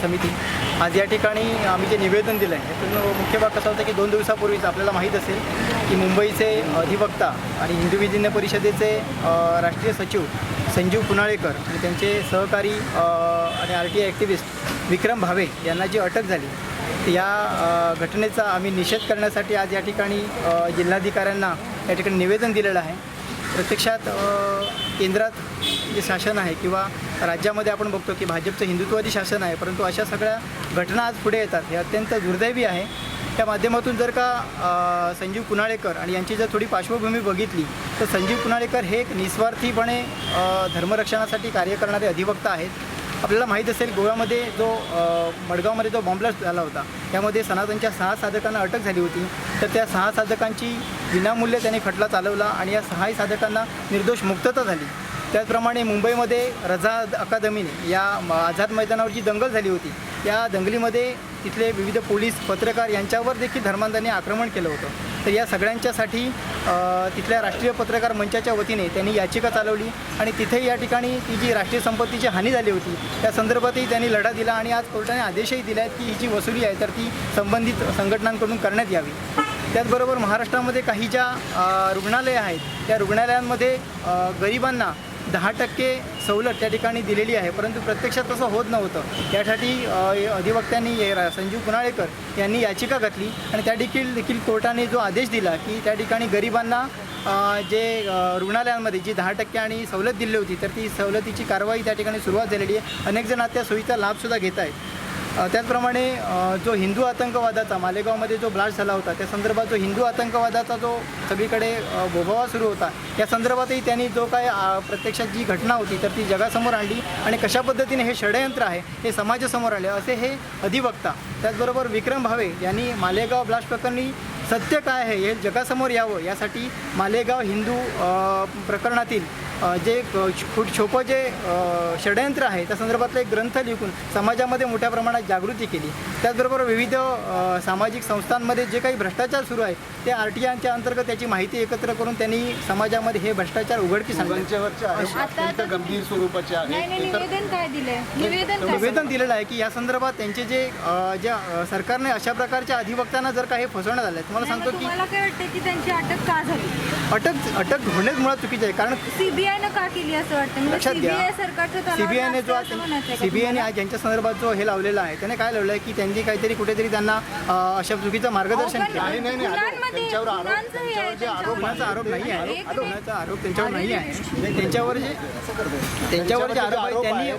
समिती। आज या ठिकाणी आम्ही जे निवेदन दिलं आहे त्यातून मुख्य भाग कसा होता की 2 दिवसापूर्वीच आपल्याला माहीत असेल की मुंबईचे अधिवक्ता आणि हिंदू विधिज्ञ परिषदेचे राष्ट्रीय सचिव संजीव पुनाळेकर आणि त्यांचे सहकारी आणि RTI ॲक्टिव्हिस्ट विक्रम भावे यांना जी अटक झाली या घटनेचा आम्ही निषेध करण्यासाठी आज या ठिकाणी जिल्हाधिकाऱ्यांना या ठिकाणी निवेदन दिलेलं आहे। प्रत्यक्षात केंद्रात जे शासन आहे किंवा राज्यामध्ये आपण बघतो की भाजपचं हिंदुत्ववादी शासन आहे, परंतु अशा सगळ्या घटना आज पुढे येतात हे अत्यंत दुर्दैवी आहे। त्या माध्यमातून जर का संजीव पुनाळेकर आणि यांची जर थोडी पार्श्वभूमी बघितली तर संजीव पुनाळेकर हे एक निस्वार्थीपणे धर्मरक्षणासाठी कार्य करणारे अधिवक्ता आहेत। आपल्याला माहीत असेल गोव्यामध्ये जो मडगावमध्ये जो बॉम्ब ब्लास्ट झाला होता त्यामध्ये सनातनच्या 6 साधकांना अटक झाली होती, तर त्या 6 साधकांची विनामूल्य त्यांनी खटला चालवला आणि या 6 साधकांना निर्दोष मुक्तता झाली। त्याचप्रमाणे मुंबईमध्ये रझा अकादमीने या आझाद मैदानावर जी दंगल झाली होती या दंगलीमध्ये तिथले विविध पोलीस पत्रकार यांच्यावर देखील धर्मांधांनी आक्रमण केलं होतं। तर या सगळ्यांच्यासाठी तिथल्या राष्ट्रीय पत्रकार मंचाच्या वतीने त्यांनी याचिका चालवली आणि तिथे या ठिकाणी ती जी राष्ट्रीय संपत्तीची हानी झाली होती त्या संदर्भातही त्यांनी लढा दिला आणि आज कोर्टाने आदेशही दिले आहेत की ही जी वसुली आहे तर ती संबंधित संघटनांकडून करण्यात यावी। त्याचबरोबर महाराष्ट्रामध्ये काही ज्या रुग्णालयं आहेत त्या रुग्णालयांमध्ये गरिबांना 10% सवलत त्या ठिकाणी दिलेली आहे, परंतु प्रत्यक्षात तसं होत नव्हतं। यासाठी अधिवक्त्यांनी संजीव पुनाळेकर यांनी याचिका घातली आणि त्या देखील कोर्टाने जो आदेश दिला की त्या ठिकाणी गरिबांना जे रुग्णालयांमध्ये जी 10% आणि सवलत दिली होती तर ती सवलतीची कारवाई त्या ठिकाणी सुरुवात झालेली आहे। अनेक जण त्या सोयीचा लाभसुद्धा घेत आहेत। त्याचप्रमाणे जो हिंदू आतंकवादाचा मालेगावमध्ये जो ब्लास्ट झाला होता त्या संदर्भात जो हिंदू आतंकवादाचा जो सगळीकडे बोबावा सुरू होता या संदर्भातही त्यांनी जो काय प्रत्यक्षात जी घटना होती तर ती जगासमोर आणली आणि कशा पद्धतीने हे षडयंत्र आहे हे समाजासमोर आले असे हे अधिवक्ता। त्याचबरोबर विक्रम भावे यांनी मालेगाव ब्लास्ट प्रकरणी सत्य काय आहे हे जगासमोर यावं यासाठी मालेगाव हिंदू प्रकरणातील जे खूप छोपं जे षडयंत्र आहे त्या संदर्भातला एक ग्रंथ लिहून समाजामध्ये मोठ्या प्रमाणात जागृती केली। त्याचबरोबर विविध सामाजिक संस्थांमध्ये जे काही भ्रष्टाचार सुरू आहे ते RTIच्या अंतर्गत त्याची माहिती एकत्र करून त्यांनी समाजामध्ये हे भ्रष्टाचार उघडकीस आणले। गंभीर स्वरूपाचे आहे निवेदन दिलेलं आहे की या संदर्भात त्यांचे जे सरकारने अशा प्रकारच्या अधिवक्त्यांना जर काही फसवण्यात आलं तुम्हाला सांगतो की मला काय वाटतं की त्यांची अटक का झाली? अटक होणेच मुळात चुकीचं आहे, कारण CBI का केली असं वाटतं? लक्षात घ्या CBI जो CBI आज ज्यांच्या संदर्भात जो हे लावलेला आहे त्याने काय लावलं आहे की त्यांनी काहीतरी कुठेतरी त्यांना अशा चुकीचं मार्गदर्शन केलं। खुनाचा आरोप नाही आहे, खुनाचा आरोप त्यांच्यावर नाही आहे। त्यांच्यावर जे आरोप आहे त्यांनी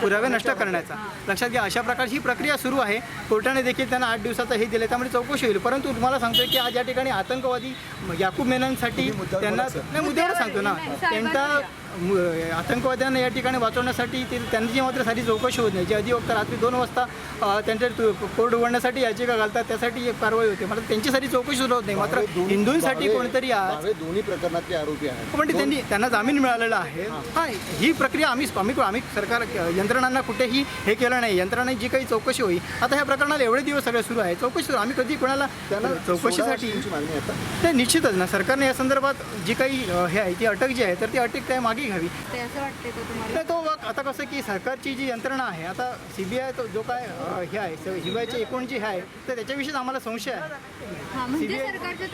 पुरावे नष्ट करण्याचा लक्षात घ्या अशा प्रकारची प्रक्रिया सुरू आहे। कोर्टाने देखील त्यांना 8 दिवसाचा हे दिले त्यामुळे चौकशी होईल। परंतु तुम्हाला सांगतोय की आज या ठिकाणी आतंकवादी याकूब मेननसाठी त्यांना नाही मुद्द्यावर सांगतो ना त्यांचा आतंकवाद्यांना या ठिकाणी वाचवण्यासाठी त्यांची मात्र सारी चौकशी होत नाही। जे अधिवक्ता रात्री 2 वाजता त्यांच्या कोर्ट उघडण्यासाठी याचिका घालतात त्यासाठी एक कारवाई होते, मात्र त्यांची सारी चौकशी सुरू होत नाही। मात्र हिंदूंसाठी कोणतरी आज दोन्ही प्रकरणातले आरोपी आहेत पण त्यांना जामीन मिळालेला आहे। हां ही प्रक्रिया आम्ही सरकार यंत्रणांना कुठेही हे केलं नाही। यंत्रणांनी जी काही चौकशी होईल आता ह्या प्रकरणाला एवढे दिवस सगळे सुरू आहे चौकशी सुरू आम्ही कधी कोणाला त्यांना चौकशीसाठी ते निश्चितच ना सरकारने या संदर्भात जी काही हे आहे ती अटक जी आहे तर ती अटक त्या मागे घ्यावी असं वाटतं नाही। तो आता कसं की सरकारची जी यंत्रणा आहे आता CBI तो जो काय हे आहे CBIचे एकूण जी आहे तर त्याच्याविषयीच आम्हाला संशय आहे।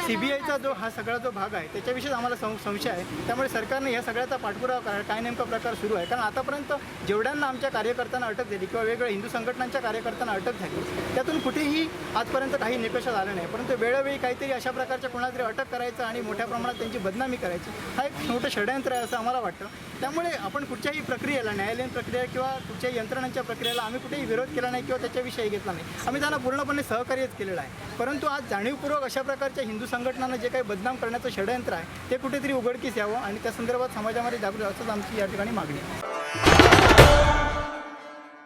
CBIचा जो हा सगळा जो भाग आहे त्याच्याविषयीच आम्हाला संशय आहे। त्यामुळे सरकारने या सगळ्याचा पाठपुरावा काय नेमका प्रकार सुरू आहे, कारण आतापर्यंत जेवढ्यांना आमच्या कार्यकर्त्यांना अटक झाली किंवा वेगवेगळ्या हिंदू संघटनांच्या कार्यकर्त्यांना अटक झाली त्यातून कुठेही आजपर्यंत काही निकषात आलं नाही, परंतु वेळोवेळी काहीतरी अशा प्रकारच्या कोणाला तरी अटक करायचं आणि मोठ्या प्रमाणात त्यांची बदनामी करायची हा एक मोठं षडयंत्र आहे असं आम्हाला वाटतं। त्यामुळे आपण कुठच्याही प्रक्रियेला न्यायालयीन प्रक्रिया किंवा कुठच्याही यंत्रणांच्या प्रक्रियेला आम्ही कुठेही विरोध केला नाही किंवा त्याच्याविषयी घेतला नाही, आम्ही त्यांना पूर्णपणे सहकार्यच केलेलं आहे। परंतु आज जाणीवपूर्वक अशा प्रकारच्या हिंदू संघटनांना जे काही बदनाम करण्याचं षडयंत्र आहे ते कुठेतरी उघडकीस यावं आणि त्या संदर्भात समाजामध्ये जागृत असंच आमची या ठिकाणी मागणी आहे।